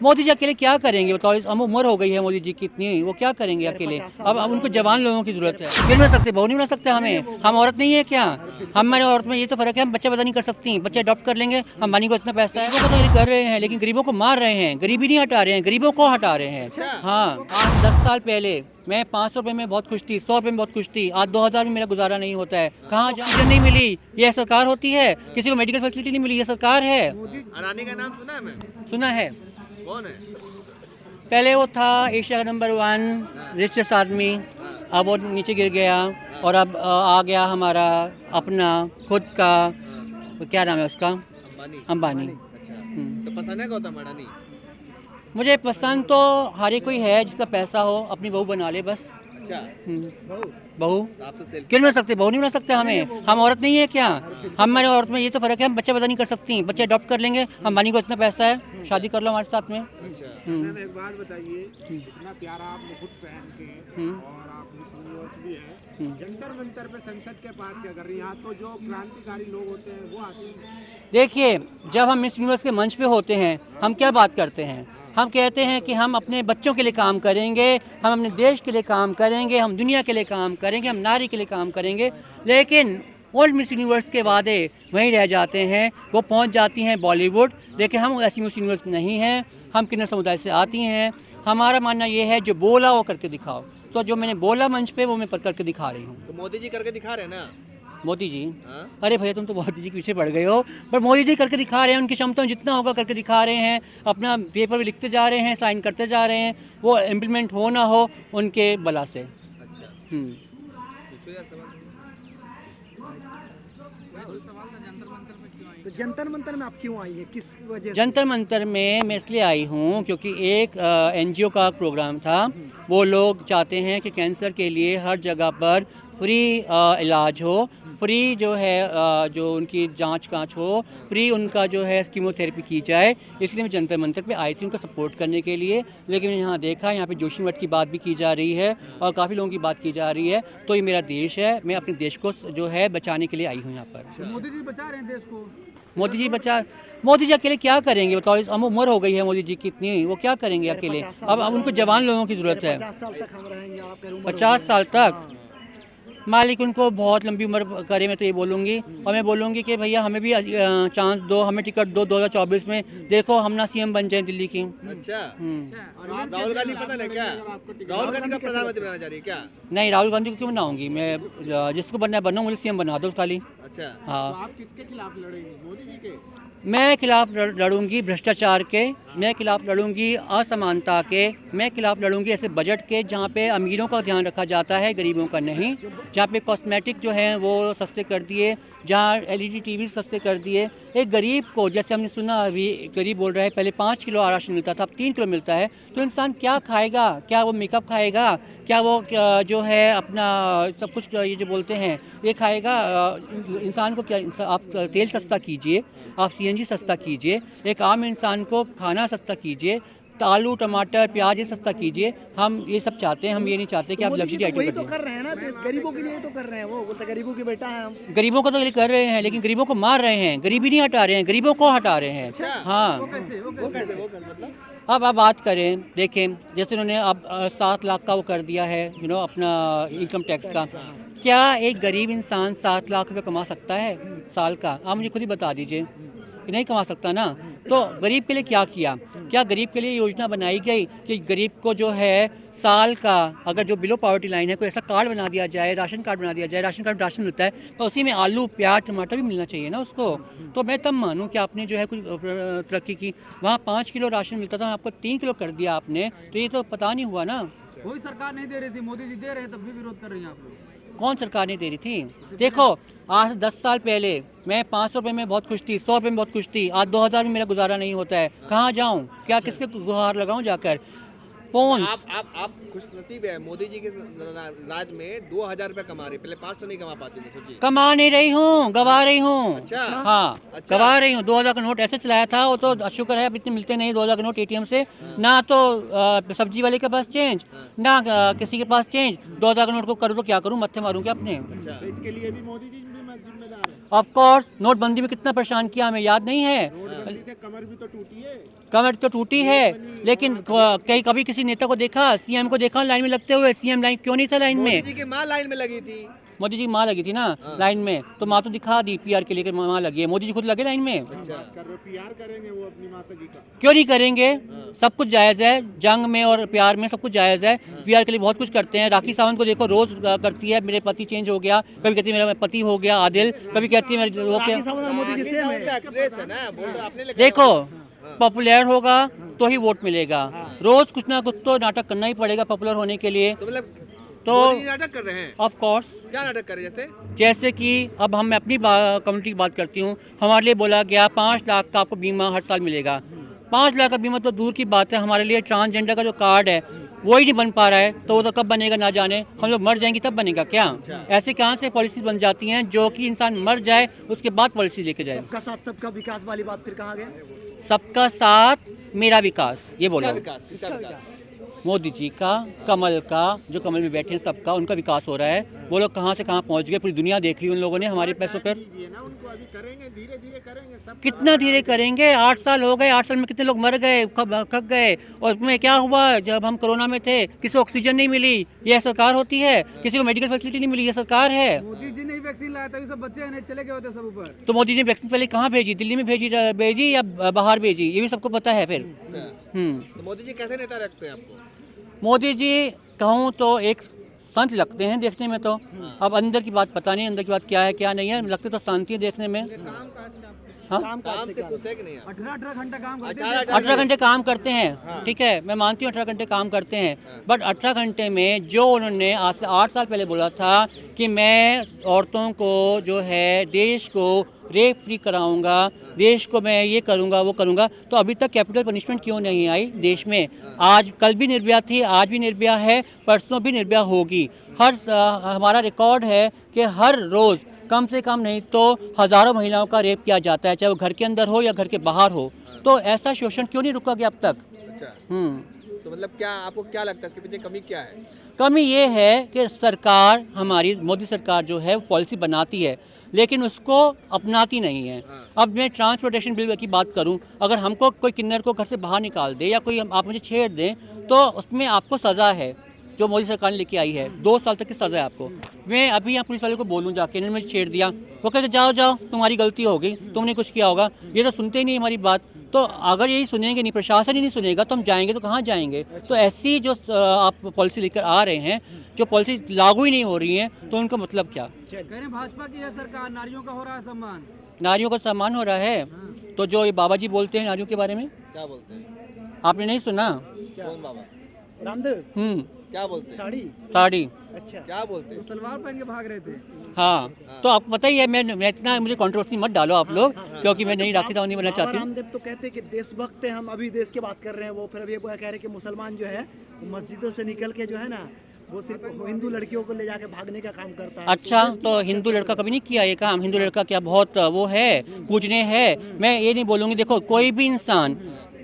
मोदी जी अकेले क्या करेंगे बताओ, इस हम उम्र हो गई है मोदी जी की इतनी, वो क्या करेंगे अकेले। अब उनको जवान लोगों की जरूरत है। क्यों नहीं बना सकते, बहू नहीं बना सकते हमें, हम औरत नहीं है क्या। हमारे औरत में ये तो फर्क है, हम बच्चा पैदा नहीं कर सकती, बच्चे अडॉप्ट कर लेंगे, अंबानी को इतना पैसा है, वो तो ये कर रहे हैं, लेकिन गरीबों को मार रहे हैं, गरीबी नहीं हटा रहे हैं, गरीबों को हटा रहे हैं। हाँ, आज 10 साल पहले मैं 500 रुपये में बहुत खुश थी, 100 रुपये में बहुत खुश थी, आज 2000 में मेरा गुजारा नहीं होता है। कहाँ ऑक्सीजन नहीं मिली, ये सरकार होती है। किसी को मेडिकल फैसिलिटी नहीं मिली, ये सरकार है। अडानी का नाम सुना है मैं? सुना है। कौन है? पहले वो था एशिया का नंबर 1 रिचेस्ट आदमी, अब वो नीचे गिर गया और अब आ गया हमारा अपना खुद का, क्या नाम है उसका, अंबानी। अंबानी। अच्छा, तो पसंद है गौतम अडानी? मुझे पसंद तो हर एक कोई है जिसका पैसा हो, अपनी बहू बना ले बस। अच्छा, बहू तो आप तो सेल्फी क्यों नहीं बना सकते, बहू नहीं बना सकते हमें, हम औरत नहीं है क्या। हमारे औरत में ये तो फर्क है, हम बच्चा पैदा नहीं कर सकती, बच्चे अडॉप्ट कर लेंगे, अंबानी को इतना पैसा है, शादी कर लो हमारे साथ में। अच्छा, मैम एक बात बताइए, इतना प्यारा आप मुकुट पहन के और आप मिस यूनिवर्स भी है, जंतर मंतर पे संसद के पास क्या कर रही हैं? यहाँ तो जो क्रांतिकारी लोग होते हैं वो आते हैं। देखिए, जब हम मिस यूनिवर्स के मंच पे होते हैं, हम क्या बात करते हैं, हम कहते हैं कि हम अपने बच्चों के लिए काम करेंगे, हम अपने देश के लिए काम करेंगे, हम दुनिया के लिए काम करेंगे, हम नारी के लिए काम करेंगे। लेकिन ओल्ड मिस यूनिवर्स के वादे वहीं रह जाते हैं, वो पहुंच जाती हैं बॉलीवुड। लेकिन हम ऐसी मिस यूनिवर्स नहीं हैं, हम किन्नर समुदाय से आती हैं। हमारा मानना ये है, जो बोला वो करके दिखाओ, तो जो मैंने बोला मंच पे वो मैं करके दिखा रही हूँ। तो मोदी जी करके दिखा रहे हैं ना? मोदी जी, हाँ? अरे भैया तुम तो मोदी जी के पीछे पड़ गए हो, पर मोदी जी करके दिखा रहे हैं, उनकी क्षमता में जितना होगा करके दिखा रहे हैं, अपना पेपर भी लिखते जा रहे हैं, साइन करते जा रहे हैं, वो इम्प्लीमेंट हो ना हो उनके बला से। अच्छा, हम्म। पूछो यार सवाल। तो जंतर मंतर में आप क्यों आई है, किस वजह से? जंतर मंतर में मैं इसलिए आई हूँ क्योंकि एक एनजीओ का प्रोग्राम था। वो लोग चाहते हैं कि कैंसर के लिए हर जगह पर फ्री इलाज हो, फ्री जो है जो उनकी जांच कांच हो, फ्री उनका जो है कीमोथेरेपी की जाए। इसलिए मैं जंतर मंतर पे आई थी उनका सपोर्ट करने के लिए। लेकिन मैंने यहाँ देखा, यहाँ पे जोशीमठ की बात भी की जा रही है और काफ़ी लोगों की बात की जा रही है। तो ये मेरा देश है, मैं अपने देश को जो है बचाने के लिए आई हूँ यहाँ पर। मोदी जी बचा रहे हैं देश को। मोदी जी अकेले क्या करेंगे बताओ, हम उम्र हो गई है मोदी जी की इतनी, वो क्या करेंगे अकेले। अब उनको जवान लोगों की ज़रूरत है। 50 साल तक हम रहेंगे, आप कह रहे हो, 50 साल तक मालिक उनको बहुत लंबी उम्र करे, मैं तो ये बोलूँगी। और मैं बोलूँगी कि भैया हमें भी चांस दो, हमें टिकट दो 2024 में, देखो हम ना सीएम बन जाए दिल्ली की। अच्छा, और राहुल गांधी पसंद है क्या? राहुल गांधी का प्रधानमंत्री बनाना चाह रही है क्या? नहीं, राहुल गांधी को क्यों बनाऊंगी मैं, जिसको बनना है बनूँ, मुझे सीएम बना दो खाली। अच्छा, हाँ, आप किसके खिलाफ लड़ेंगे, मोदी जी के? मैं खिलाफ लड़ूंगी भ्रष्टाचार के, मैं खिलाफ लड़ूंगी असमानता के, मैं खिलाफ लड़ूंगी ऐसे बजट के जहाँ पे अमीरों का ध्यान रखा जाता है, गरीबों का नहीं। जहाँ पे कॉस्मेटिक जो है वो सस्ते कर दिए, जहाँ एलईडी टीवी सस्ते कर दिए। एक गरीब को, जैसे हमने सुना अभी, गरीब बोल रहा है पहले 5 किलो राशन मिलता था, अब 3 किलो मिलता है। तो इंसान क्या खाएगा, क्या वो मेकअप खाएगा, क्या वो जो है अपना सब कुछ ये जो बोलते हैं ये खाएगा। इंसान को क्या, आप तेल सस्ता कीजिए, आप सीएनजी सस्ता कीजिए, एक आम इंसान को खाना सस्ता कीजिए, आलू टमाटर प्याज ये सस्ता कीजिए। हम ये सब चाहते हैं, हम ये नहीं चाहते कि आप लग्जरी आइटम वही कर तो दें। कर रहे हैं ना, देश गरीबों के लिए तो कर रहे हैं, वो बोलते गरीबों की बेटा है हम। गरीबों को तो ये कर रहे हैं, लेकिन गरीबों को मार रहे हैं, गरीबी नहीं हटा रहे हैं, गरीबों को हटा रहे हैं। हाँ, वो कैसे मतलब? अब आप बात करें, देखें जैसे उन्होंने अब 7 लाख का वो कर दिया है, अपना इनकम टैक्स का। क्या एक गरीब इंसान 7 लाख रुपए कमा सकता है साल का? आप मुझे खुद ही बता दीजिए कि नहीं कमा सकता ना। तो गरीब के लिए क्या किया, क्या गरीब के लिए योजना बनाई गई कि गरीब को जो है साल का, अगर जो बिलो पॉवर्टी लाइन है, कोई ऐसा कार्ड बना दिया जाए, राशन कार्ड बना दिया जाए, राशन कार्ड राशन मिलता है, तो उसी में आलू प्याज टमाटर भी मिलना चाहिए ना उसको। तो मैं तब मानूँ कि आपने जो है कुछ तरक्की की। वहाँ 5 किलो राशन मिलता था, आपको 3 किलो कर दिया आपने, तो ये तो पता नहीं हुआ ना। कोई सरकार नहीं दे रही थी, मोदी जी दे रहे हैं, तब भी विरोध कर रही हैं आप लोग। कौन सरकार नहीं दे रही थी? देखो, आज 10 साल पहले मैं 500 रुपये में बहुत खुश थी, 100 रुपये में बहुत खुश थी, आज 2000 में मेरा गुजारा नहीं होता है। कहाँ जाऊँ, क्या किसके गुहार लगाऊँ जाकर? फोन। आप खुश नसीब है, मोदी जी के राज में 2000 रुपए कमा रही, पहले 500 नहीं कमा पाती थे, सोचिए। कमा नहीं रही हूँ, गवा रही हूँ। अच्छा, हाँ, अच्छा। गवा रही हूँ। 2000 का नोट ऐसे चलाया था, वो तो शुक्र है अब इतने मिलते नहीं 2000 का नोट एटीएम से। ना तो सब्जी वाले के पास चेंज, ना किसी के पास चेंज। 2000 का नोट को करूँ तो क्या करूँ, मत्थे मारूँ क्या अपने? अच्छा, इसके लिए भी मोदी जी जिम्मेदार है। ऑफ कोर्स नोटबंदी में कितना परेशान किया हमें याद नहीं है। नोटबंदी से कमर भी तो टूटी है। कमर तो टूटी है, लेकिन कहीं कभी किसी नेता को देखा, सीएम को देखा लाइन में लगते हुए? सीएम लाइन क्यों नहीं था लाइन मोदी में? जी की माँ लाइन में लगी थी। मोदी जी की माँ लगी थी ना लाइन में, तो माँ तो दिखा दी पीआर के लिए कि माँ लगी है। मोदी जी खुद लगे लाइन में। अच्छा, कर रहे पीआर करेंगे वो अपनी माता जी का? क्यों नहीं करेंगे? सब कुछ जायज़ है, जंग में और प्यार में सब कुछ जायज़ है। पीआर के लिए बहुत कुछ करते हैं। राखी सावंत को देखो, रोज़ करती है मेरे पति चेंज हो गया, कभी कहती है मेरा पति हो गया आदिल, कभी कहती है मेरे वो क्या। मोदी जी से एक्ट्रेस है ना, वो तो आपने लिखा देखो है। पॉपुलर होगा तो ही वोट मिलेगा। रोज़ कुछ ना कुछ तो नाटक करना ही पड़ेगा पॉपुलर होने के लिए। तो मतलब तो मोदी जी नाटक कर रहे हैं। ऑफ कोर्स, क्या नाटक कर रहे हैं? जैसे जैसे कि अब हम मैं अपनी कम्युनिटी की बात करती हूँ, हमारे लिए बोला गया 5 लाख का आपको बीमा हर साल मिलेगा। 5 लाख का बीमा तो दूर की बात है, हमारे लिए ट्रांसजेंडर का जो कार्ड है वो ही नहीं बन पा रहा है, तो वो तो कब बनेगा ना जाने। हम लोग मर जाएंगे तब बनेगा क्या? ऐसे कहाँ से पॉलिसी बन जाती हैं जो कि इंसान मर जाए उसके बाद पॉलिसी लेके जाए? सबका साथ सबका विकास वाली बात फिर कहाँ गया? सबका साथ मेरा विकास, ये बोला किसका विकास? किसका विकास? मोदी जी का, कमल का, जो कमल में बैठे हैं सबका, उनका विकास हो रहा है। वो लोग कहाँ से कहाँ पहुँच गए, पूरी दुनिया देख रही है उन लोगों ने हमारे पैसों पर। कीजिए ना उनको, अभी करेंगे, धीरे धीरे करेंगे सब। कितना धीरे करेंगे? 8 साल हो गए, 8 साल में कितने लोग मर गए, खक गए। और उसमें क्या हुआ, जब हम कोरोना में थे किसी को ऑक्सीजन नहीं मिली, ये सरकार होती है। किसी को मेडिकल फैसिलिटी नहीं मिली, ये सरकार है। मोदी जी ने ही वैक्सीन लाया तभी सब बच्चे नहीं चले गए होते सब ऊपर। तो मोदी ने वैक्सीन पहले कहाँ भेजी? दिल्ली में भेजी या बाहर भेजी? ये भी सबको पता है फिर। तो मोदी जी कैसे नेता रखते हैं आपको? मोदी जी कहूँ तो एक संत लगते हैं देखने में तो। अब अंदर की बात पता नहीं, अंदर की बात क्या है क्या नहीं है, लगते तो शांति है देखने में। हाँ, काम से खुश है कि नहीं? 18 घंटा काम करते 18 घंटे काम करते हैं, ठीक है, मैं मानती हूँ 18 घंटे काम करते हैं। बट 18 घंटे में जो उन्होंने आज से 8 साल पहले बोला था कि मैं औरतों को जो है देश को रेप फ्री कराऊंगा, देश को मैं ये करूंगा वो करूंगा, तो अभी तक कैपिटल पनिशमेंट क्यों नहीं आई देश में? आज कल भी निर्भया थी, आज भी निर्भया है, परसों भी निर्भया होगी। हमारा रिकॉर्ड है कि हर रोज़ कम से कम नहीं तो हज़ारों महिलाओं का रेप किया जाता है, चाहे वो घर के अंदर हो या घर के बाहर हो। तो ऐसा शोषण क्यों नहीं रुका गया अब तक? अच्छा, तो मतलब क्या आपको क्या लगता है इसके पीछे कमी क्या है? कमी ये है कि सरकार हमारी मोदी सरकार जो है वो पॉलिसी बनाती है लेकिन उसको अपनाती नहीं है। अब मैं ट्रांसपोर्टेशन बिल की बात करूं, अगर हमको कोई किन्नर को घर से बाहर निकाल दे या कोई आप मुझे छेड़ दें तो उसमें आपको सज़ा है, जो मोदी सरकार ने लेके आई है, 2 साल तक की सज़ा है आपको। मैं अभी यहाँ पुलिस वाले को बोलूँ जाके, इन्होंने मुझे छेड़ दिया, वो कहते जाओ जाओ तुम्हारी गलती होगी, तुमने कुछ किया होगा। ये तो सुनते ही नहीं हमारी बात। तो अगर यही सुनेंगे नहीं, प्रशासन ही नहीं सुनेगा तो हम जाएंगे तो कहाँ जाएंगे? तो ऐसी जो आप पॉलिसी लेकर आ रहे हैं, जो पॉलिसी लागू ही नहीं हो रही है, तो उनका मतलब क्या? कह रहे हैं भाजपा की है सरकार, नारियों का हो रहा है सम्मान। नारियों का सम्मान हो रहा है, तो जो ये बाबा जी बोलते हैं नारियों के बारे में, क्या बोलते हैं? आपने नहीं सुना? कौन बाबा? रामदेव क्या बोलते हैं? साड़ी अच्छा, क्या बोलते हैं? सलवार पहन के भाग रहे थे। हाँ, तो आपको पता ही है, मैं इतना मुझे कंट्रोवर्सी मत डालो आप लोग, क्योंकि मैं नहीं राखी सावंत नहीं बनना चाहती हूँ। रामदेव तो कहते हैं कि देशभक्त है, हम अभी देश की बात कर रहे हैं, वो फिर अभी कह रहे हैं कि मुसलमान जो है वो मस्जिदों से निकल के जो है ना वो सिर्फ हिंदू लड़कियों को ले जाके भागने का काम करता है। अच्छा, तो हिंदू लड़का कभी नहीं किया ये काम? हिंदू लड़का क्या बहुत वो है, पूजने है? मैं ये नहीं बोलूँगी। देखो, कोई भी इंसान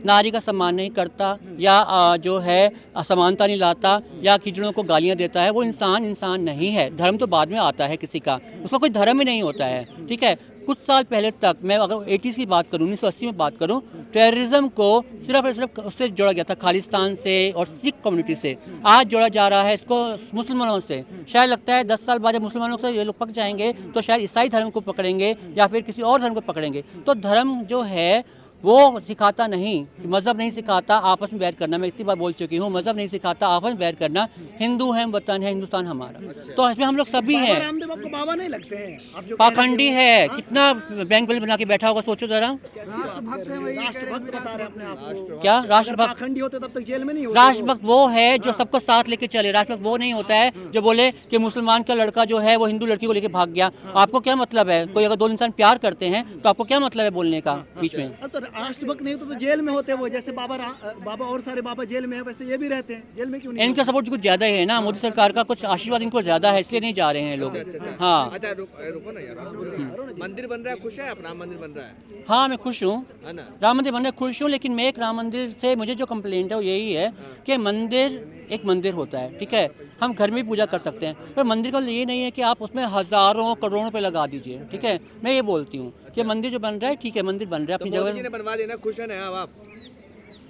नारी का सम्मान नहीं करता या जो है असमानता नहीं लाता या खिचड़ों को गालियाँ देता है, वो इंसान नहीं है। धर्म तो बाद में आता है किसी का, उसका कोई धर्म ही नहीं होता है, ठीक है। कुछ साल पहले तक, मैं अगर 80s की बात करूँ, 1980 में बात करूँ, टेररिज्म को सिर्फ और सिर्फ उससे जोड़ा गया था, खालिस्तान से और सिख कम्युनिटी से। आज जोड़ा जा रहा है इसको मुसलमानों से। शायद लगता है 10 साल बाद जब मुसलमानों से ये लोग पक जाएंगे तो शायद ईसाई धर्म को पकड़ेंगे या फिर किसी और धर्म को पकड़ेंगे। तो धर्म जो है वो सिखाता नहीं, मज़हब नहीं सिखाता आपस में बैर करना। मैं इतनी बार बोल चुकी हूँ, मज़हब नहीं सिखाता आपस में बैर करना। हिंदू है, वतन है, हिंदुस्तान हमारा। तो इसमें हम लोग सभी हैं। रामदेव आपको बाबा नहीं लगते हैं? आप जो पाखंडी है, कितना बैंक बिल बना के बैठा होगा, सोचो जरा। राष्ट्रभक्त है, वही राष्ट्रभक्त बता रहे हैं अपने आप को। क्या राष्ट्रभक्त? पाखंडी होते तब तक जेल में नहीं होते। राष्ट्रभक्त वो है जो सबको साथ लेके चले। राष्ट्रभक्त वो नहीं होता है जो बोले कि मुसलमान का लड़का जो है वो हिंदू लड़की को लेके भाग गया। आपको क्या मतलब है? कोई अगर 2 इंसान प्यार करते हैं तो आपको क्या मतलब है बोलने का बीच में? तो राष्ट्रभक्त नहीं होते तो जेल में होते वो, जैसे बाबा और सारे बाबा जेल में है, वैसे ये भी रहते हैं, जेल में क्यों नहीं? इनका सपोर्ट कुछ ज़्यादा ही है ना, मोदी सरकार का कुछ आशीर्वाद इनको ज़्यादा है, इसलिए नहीं जा रहे हैं लोग। हाँ अच्छा रुको ना यार, मंदिर बन रहा है, खुश है आप? राम मंदिर बन रहा है, हाँ, मैं खुश हूँ, है ना? राम मंदिर बनने खुश हूँ, लेकिन मैं एक राम मंदिर से मुझे जो कंप्लेंट है वो यही है कि मंदिर एक मंदिर होता है, ठीक है, हम घर में भी पूजा कर सकते हैं, पर मंदिर का ये नहीं है कि आप उसमें हज़ारों करोड़ों रुपए लगा दीजिए, ठीक है। मैं ये बोलती हूँ कि मंदिर जो बन रहा है, ठीक है, मंदिर बन रहा है तो अपनी मोदी जी जगह, ने बनवा देना, खुश है ना आप?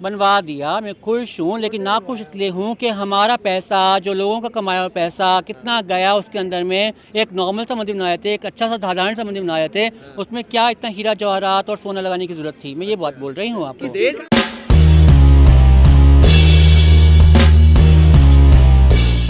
बनवा दिया, मैं खुश हूँ, लेकिन ना खुश इसलिए हूँ कि हमारा पैसा, जो लोगों का कमाया हुआ पैसा कितना गया उसके अंदर में। एक नॉर्मल सा मंदिर बनाए थे, एक अच्छा सा साधारण सा मंदिर बनाए थे, उसमें क्या इतना हीरा जवाहरात और सोना लगाने की ज़रूरत थी। मैं ये बात बोल रही हूँ आपको।